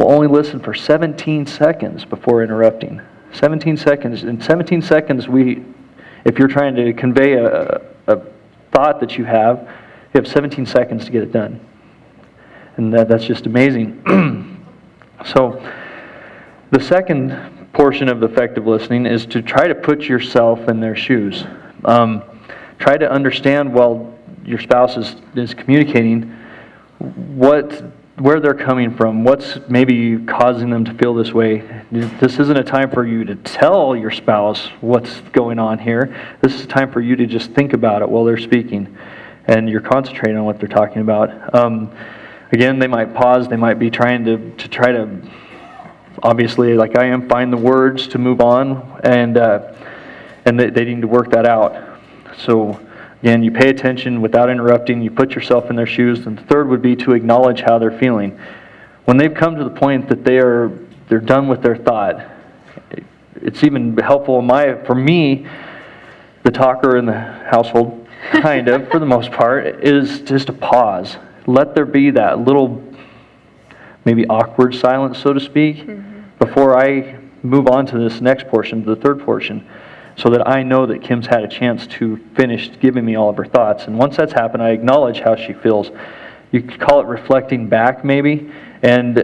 will only listen for 17 seconds before interrupting. 17 seconds. In 17 seconds, if you're trying to convey a thought that you have 17 seconds to get it done. And that's just amazing. So, the second portion of effective listening is to try to put yourself in their shoes. Try to understand while your spouse is communicating where they're coming from, what's maybe causing them to feel this way. This isn't a time for you to tell your spouse what's going on here. This is a time for you to just think about it while they're speaking, and you're concentrating on what they're talking about. Again, they might pause. They might be trying to obviously, like I am, find the words to move on, and they need to work that out. So again, you pay attention without interrupting. You put yourself in their shoes. And the third would be to acknowledge how they're feeling. When they've come to the point that they're done with their thought, it's even helpful for me, the talker in the household, kind of, for the most part, is just a pause. Let there be that little, maybe awkward silence, so to speak, before I move on to this next portion, the third portion, so that I know that Kim's had a chance to finish giving me all of her thoughts. And once that's happened, I acknowledge how she feels. You could call it reflecting back, maybe. And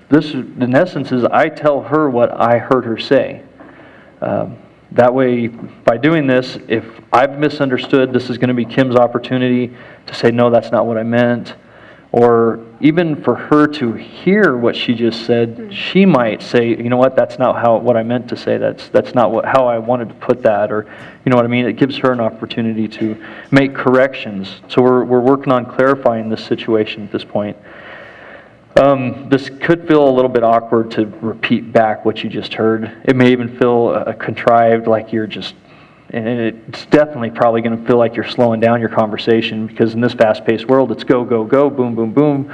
this, in essence, is I tell her what I heard her say. That way, by doing this, if I've misunderstood, this is going to be Kim's opportunity to say, no, that's not what I meant. Or even for her to hear what she just said, she might say, you know what, that's not what I meant to say. That's not how I wanted to put that. Or, you know what I mean? It gives her an opportunity to make corrections. So we're working on clarifying this situation at this point. This could feel a little bit awkward to repeat back what you just heard. It may even feel contrived, like you're just... And it's definitely probably going to feel like you're slowing down your conversation, because in this fast-paced world, it's go, go, go, boom, boom, boom.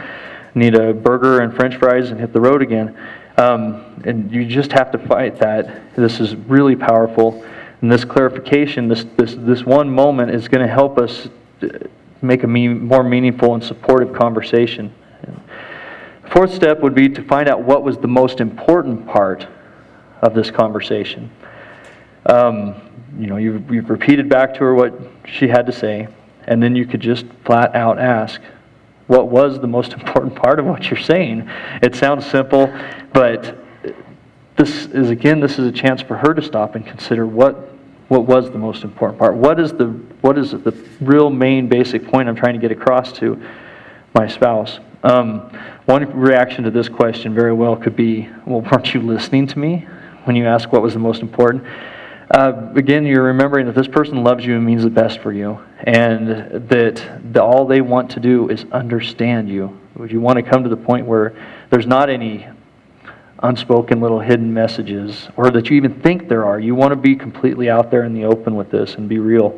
Need a burger and French fries and hit the road again. And you just have to fight that. This is really powerful. And this clarification, this one moment is going to help us make a more meaningful and supportive conversation. The fourth step would be to find out what was the most important part of this conversation. You've repeated back to her what she had to say, and then you could just flat out ask, what was the most important part of what you're saying? It sounds simple, but this is a chance for her to stop and consider what was the most important part. What is the real main basic point I'm trying to get across to my spouse? One reaction to this question very well could be, well, weren't you listening to me when you asked what was the most important? Again, you're remembering that this person loves you and means the best for you, and that all they want to do is understand you. Would you want to come to the point where there's not any unspoken little hidden messages, or that you even think there are? You want to be completely out there in the open with this and be real.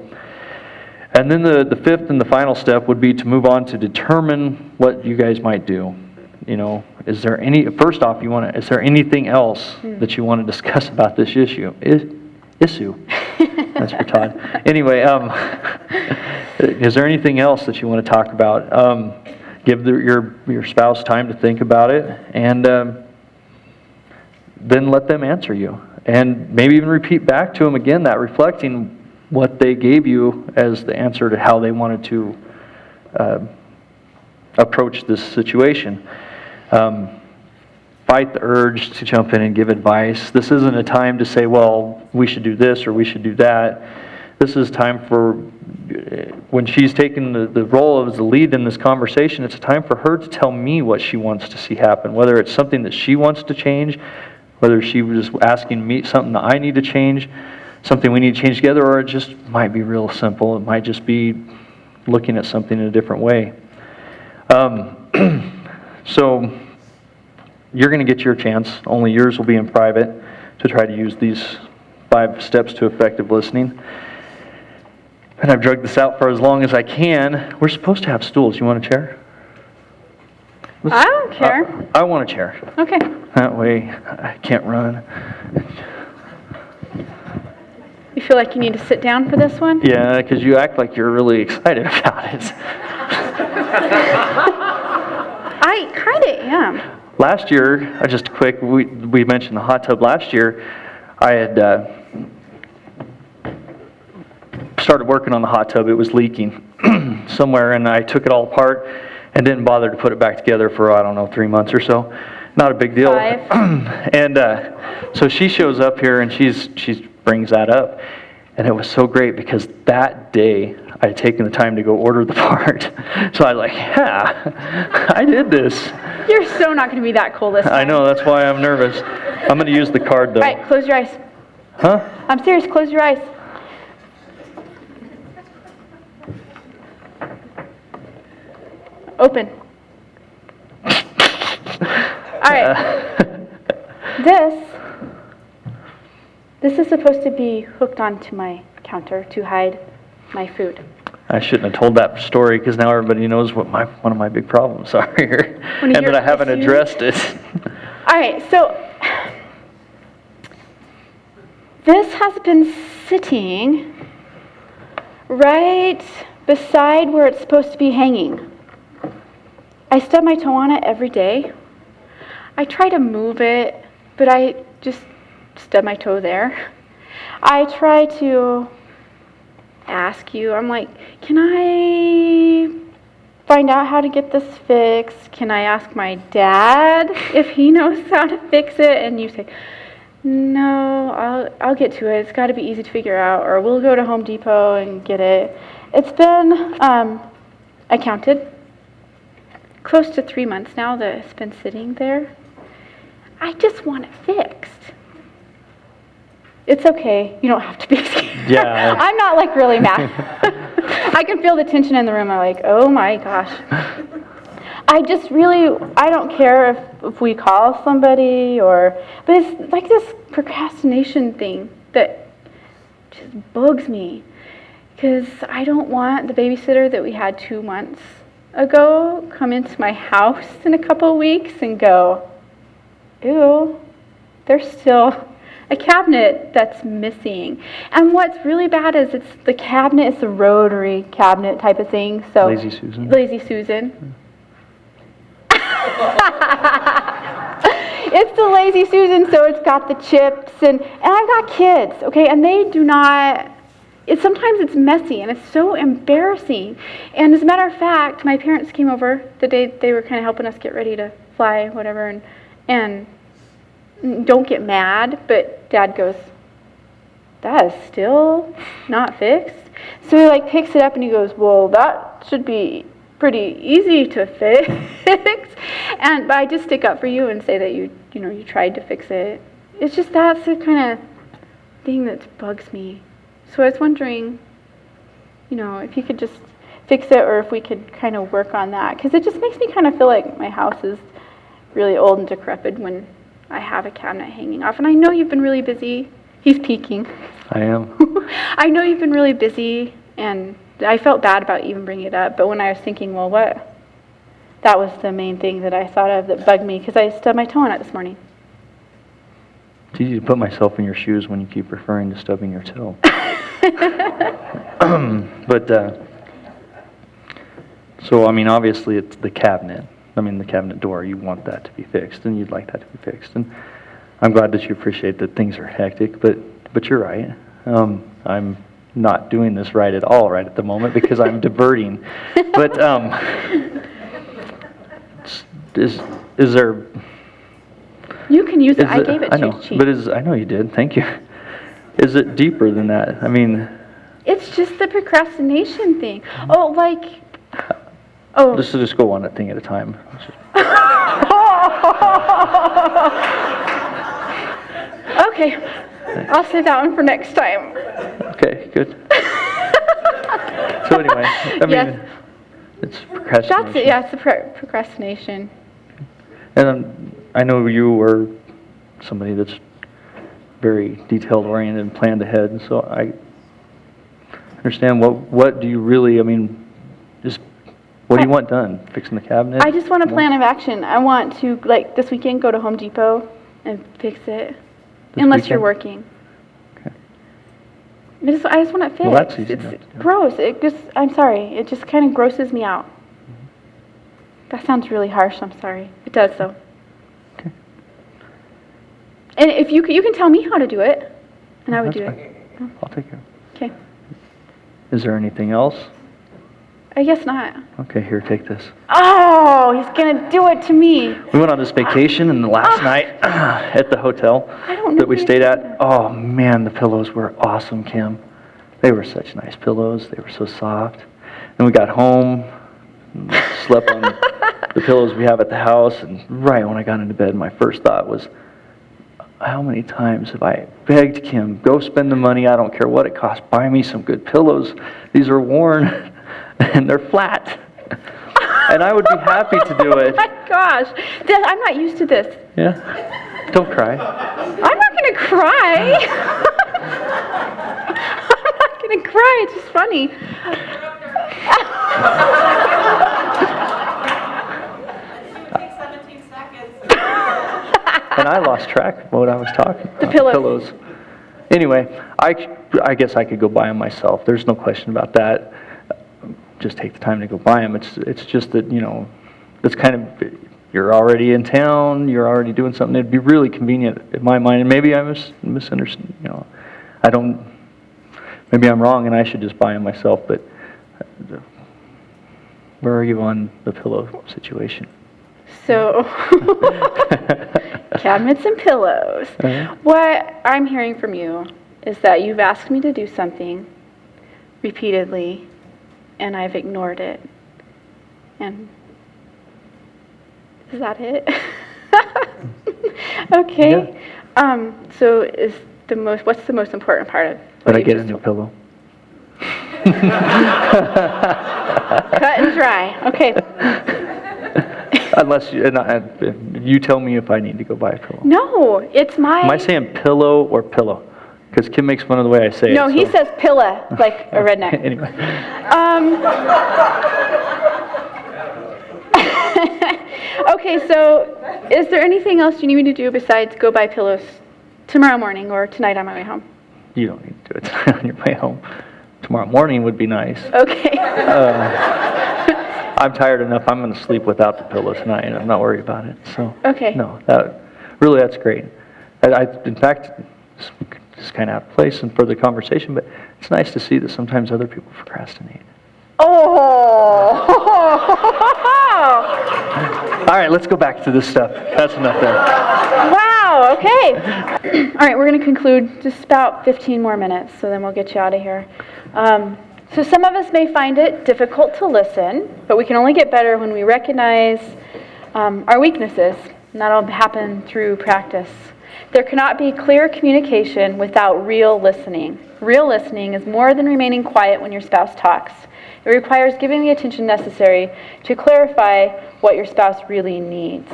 And then the fifth and the final step would be to move on to determine what you guys might do. Is there anything else that you want to discuss about this issue? Issue. That's for Todd. Anyway, is there anything else that you want to talk about? Give your spouse time to think about it, and then let them answer you. And maybe even repeat back to them again that reflecting what they gave you as the answer to how they wanted to approach this situation. Fight the urge to jump in and give advice. This isn't a time to say, well, we should do this or we should do that. This is time for, when she's taking the role as the lead in this conversation, it's a time for her to tell me what she wants to see happen, whether it's something that she wants to change, whether she was asking me something that I need to change, something we need to change together, or it just might be real simple. It might just be looking at something in a different way. So you're going to get your chance. Only yours will be in private to try to use these 5 steps to effective listening. And I've dragged this out for as long as I can. We're supposed to have stools. You want a chair? I don't care. I want a chair. Okay. That way I can't run. You feel like you need to sit down for this one? Yeah, because you act like you're really excited about it. I kind of am. last year, just quick, we mentioned the hot tub last year. I had started working on the hot tub. It was leaking somewhere, and I took it all apart and didn't bother to put it back together for, I don't know, 3 months or so. Not a big deal. 5. And so she shows up here, and she brings that up. And it was so great because that day I had taken the time to go order the part. So I was like, yeah, I did this. You're so not going to be that cool this time. I know, that's why I'm nervous. I'm going to use the card, though. All right, close your eyes. Huh? I'm serious, close your eyes. Open. All right. This is supposed to be hooked onto my counter to hide my food. I shouldn't have told that story because now everybody knows what one of my big problems are here, and that I haven't addressed it. All right, so this has been sitting right beside where it's supposed to be hanging. I stub my toe on it every day. I try to move it, but I just stub my toe there. I try to ask you, I'm like, can I find out how to get this fixed? Can I ask my dad if he knows how to fix it? And you say, no, I'll get to it. It's got to be easy to figure out, or we'll go to Home Depot and get it. It's been, I counted, close to 3 months now that it's been sitting there. I just want it fixed. It's okay. You don't have to be scared. Yeah. I'm not like really mad. I can feel the tension in the room. I'm like, oh my gosh. I don't care if we call somebody but it's like this procrastination thing that just bugs me. Because I don't want the babysitter that we had 2 months ago come into my house in a couple of weeks and go, ew, there's still a cabinet that's missing. And what's really bad is the cabinet is a rotary cabinet type of thing. So Lazy Susan. Lazy Susan. It's the Lazy Susan, so it's got the chips, and I've got kids, okay, and they do not, sometimes it's messy, and it's so embarrassing. And as a matter of fact, my parents came over the day they were kind of helping us get ready to fly, whatever, and don't get mad, but Dad goes, that is still not fixed. So he picks it up and he goes, well, that should be pretty easy to fix. But I just stick up for you and say that you tried to fix it. It's just that's the kind of thing that bugs me. So I was wondering, if you could just fix it, or if we could kind of work on that, because it just makes me kind of feel like my house is really old and decrepit when I have a cabinet hanging off. And I know you've been really busy. He's peeking. I am. I know you've been really busy, and I felt bad about even bringing it up. But when I was thinking, well, that was the main thing that I thought of that bugged me, because I stubbed my toe on it this morning. It's easy to put myself in your shoes when you keep referring to stubbing your toe. But, so, obviously it's the cabinet. The cabinet door, you want that to be fixed, and you'd like that to be fixed. And I'm glad that you appreciate that things are hectic, but you're right. I'm not doing this right at all right at the moment because I'm diverting. But is there... You can use it. I gave it to you cheap. But I know you did. Thank you. Is it deeper than that? It's just the procrastination thing. Let's just go one thing at a time. Okay, I'll save that one for next time. Okay, good. So anyway, yes. It's procrastination. That's it. Yeah, it's the procrastination. And I know you are somebody that's very detailed oriented and planned ahead, so I understand what do you really, what do you want done? Fixing the cabinet? I just want a plan of action. I want to, this weekend, go to Home Depot and fix it. Unless you're working. Okay. I just want it fixed. Well, that's easy. It's gross. I'm sorry. It just kind of grosses me out. That sounds really harsh. I'm sorry. It does, though. And if you can tell me how to do it, and I would do That's it. fine. I'll take care of it. Okay. Is there anything else? I guess not. Okay, here, take this. Oh, he's going to do it to me. We went on this vacation, and last night at the hotel that we stayed at, oh man, the pillows were awesome, Kim. They were such nice pillows. They were so soft. And we got home, and slept on the pillows we have at the house, and right when I got into bed, my first thought was, how many times have I begged Kim, go spend the money, I don't care what it costs, buy me some good pillows. These are worn, and they're flat. And I would be happy to do it. Oh my gosh. Dad, I'm not used to this. Yeah? Don't cry. I'm not going to cry. I'm not going to cry. It's just funny. And I lost track of what I was talking about. The pillows. Anyway, I guess I could go buy them myself. There's no question about that. Just take the time to go buy them. It's just that, it's kind of, you're already in town, you're already doing something. It'd be really convenient in my mind. And maybe I misunderstand, maybe I'm wrong and I should just buy them myself. But where are you on the pillow situation? So, cabinets and pillows. Uh-huh. What I'm hearing from you is that you've asked me to do something repeatedly, and I've ignored it. And is that it? Okay. Yeah. So what's the most important part of what Did I you get a just new told- pillow? Cut and dry. Okay. Unless you tell me if I need to go buy a pillow. No, it's my... Am I saying pillow or pillow? Because Kim makes fun of the way I say it. No, he so- says pilla, like a redneck. Anyway. Okay, so is there anything else you need me to do besides go buy pillows tomorrow morning or tonight on my way home? You don't need to do it on your way home. Tomorrow morning would be nice. Okay. I'm tired enough. I'm going to sleep without the pillow tonight. I'm not worried about it. So Okay. no, that's great. In fact, it's kind of out of place and for the conversation, but it's nice to see that sometimes other people procrastinate. Oh! All right, let's go back to this stuff. That's enough there. Wow, okay. All right, we're going to conclude just about 15 more minutes, so then we'll get you out of here. So some of us may find it difficult to listen, but we can only get better when we recognize our weaknesses, and that'll happen through practice. There cannot be clear communication without real listening. Real listening is more than remaining quiet when your spouse talks. It requires giving the attention necessary to clarify what your spouse really needs.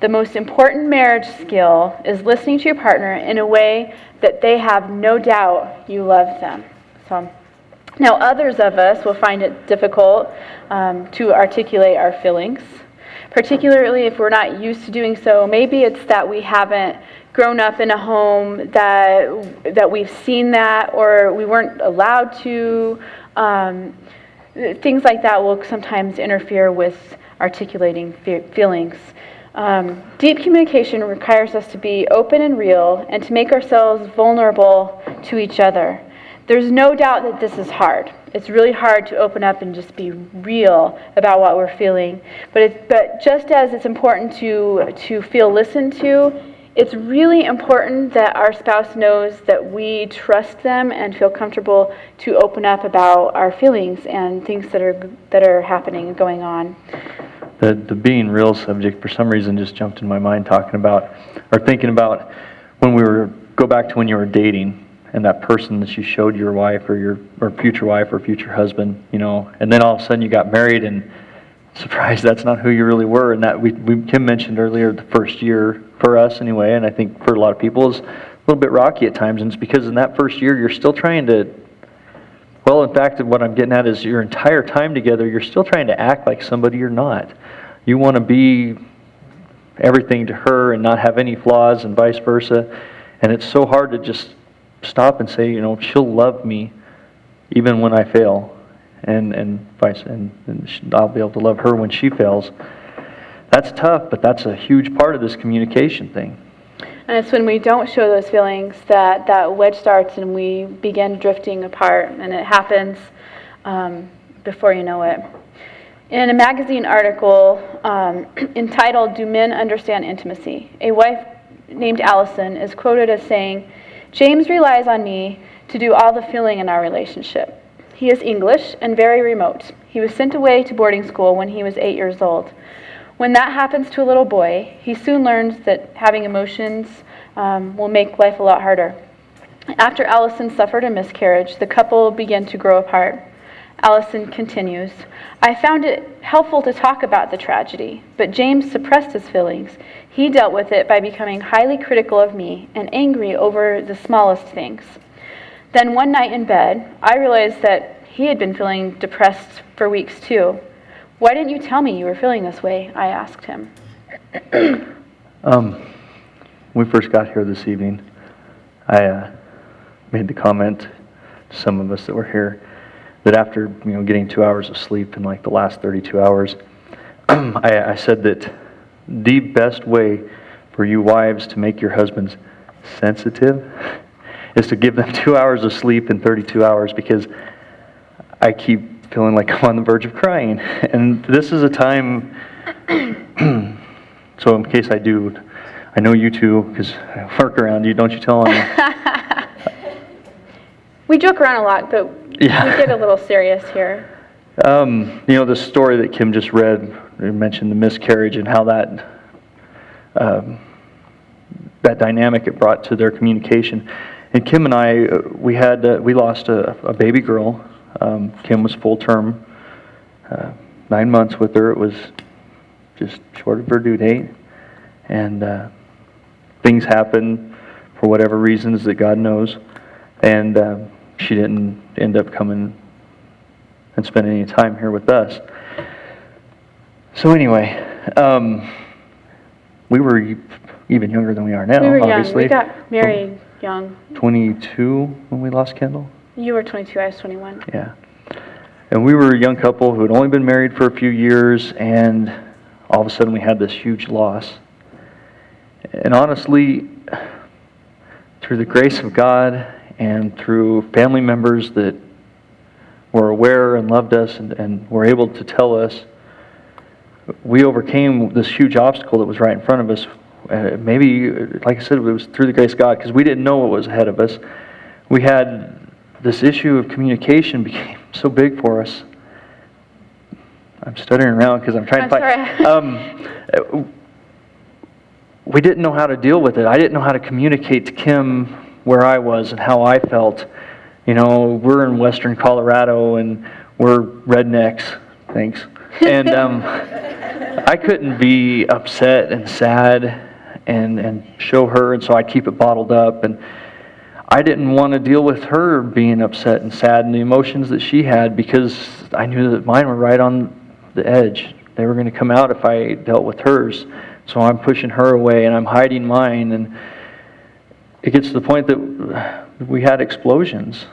The most important marriage skill is listening to your partner in a way that they have no doubt you love them. So, now others of us will find it difficult to articulate our feelings, particularly if we're not used to doing so. Maybe it's that we haven't grown up in a home that we've seen that, or we weren't allowed to. Things like that will sometimes interfere with articulating feelings. Deep communication requires us to be open and real and to make ourselves vulnerable to each other. There's no doubt that this is hard. It's really hard to open up and just be real about what we're feeling. But just as it's important to feel listened to, it's really important that our spouse knows that we trust them and feel comfortable to open up about our feelings and things that are happening and going on. The being real subject for some reason just jumped in my mind thinking about go back to when you were dating and that person that you showed your wife or future wife or future husband, and then all of a sudden you got married and surprised that's not who you really were. And that Kim mentioned earlier, the first year for us anyway, and I think for a lot of people is a little bit rocky at times, and it's because in that first year you're still trying to, in fact what I'm getting at is your entire time together you're still trying to act like somebody you're not. You want to be everything to her and not have any flaws and vice versa, and it's so hard to just stop and say, she'll love me even when I fail, and I'll be able to love her when she fails. That's tough, but that's a huge part of this communication thing. And it's when we don't show those feelings that that wedge starts and we begin drifting apart, and it happens before you know it. In a magazine article entitled, "Do Men Understand Intimacy?" a wife named Allison is quoted as saying, "James relies on me to do all the feeling in our relationship. He is English and very remote. He was sent away to boarding school when he was 8 years old. When that happens to a little boy, he soon learns that having emotions will make life a lot harder." After Allison suffered a miscarriage, the couple began to grow apart. Allison continues, "I found it helpful to talk about the tragedy, but James suppressed his feelings. He dealt with it by becoming highly critical of me and angry over the smallest things. Then one night in bed, I realized that he had been feeling depressed for weeks too. 'Why didn't you tell me you were feeling this way?' I asked him." When we first got here this evening, I made the comment to some of us that were here that after getting 2 hours of sleep in like the last 32 hours, I said that the best way for you wives to make your husbands sensitive is to give them 2 hours of sleep in 32 hours, because I keep feeling like I'm on the verge of crying. And this is a time, so in case I do, I know you two, because I work around you, don't you tell me? We joke around a lot, but Yeah. we get a little serious here. The story that Kim just read, you mentioned the miscarriage and how that dynamic it brought to their communication. And Kim and I, we lost a baby girl. Kim was full term, 9 months with her. It was just short of her due date. And things happened for whatever reasons that God knows. And she didn't end up coming and spending any time here with us. So anyway, we were even younger than we are now, We were young. obviously. We got married young. 22 when we lost Kendall? You were 22, I was 21. Yeah. And we were a young couple who had only been married for a few years, and all of a sudden we had this huge loss. And honestly, through the grace of God and through family members that were aware and loved us and were able to tell us, we overcame this huge obstacle that was right in front of us. Maybe, like I said, it was through the grace of God, because we didn't know what was ahead of us. We had this issue of communication became so big for us. I'm stuttering around because I'm trying to find. We didn't know how to deal with it. I didn't know how to communicate to Kim where I was and how I felt. We're in western Colorado and we're rednecks. Thanks. And I couldn't be upset and sad and show her, and so I'd keep it bottled up. And I didn't want to deal with her being upset and sad and the emotions that she had, because I knew that mine were right on the edge. They were going to come out if I dealt with hers. So I'm pushing her away and I'm hiding mine, and it gets to the point that we had explosions.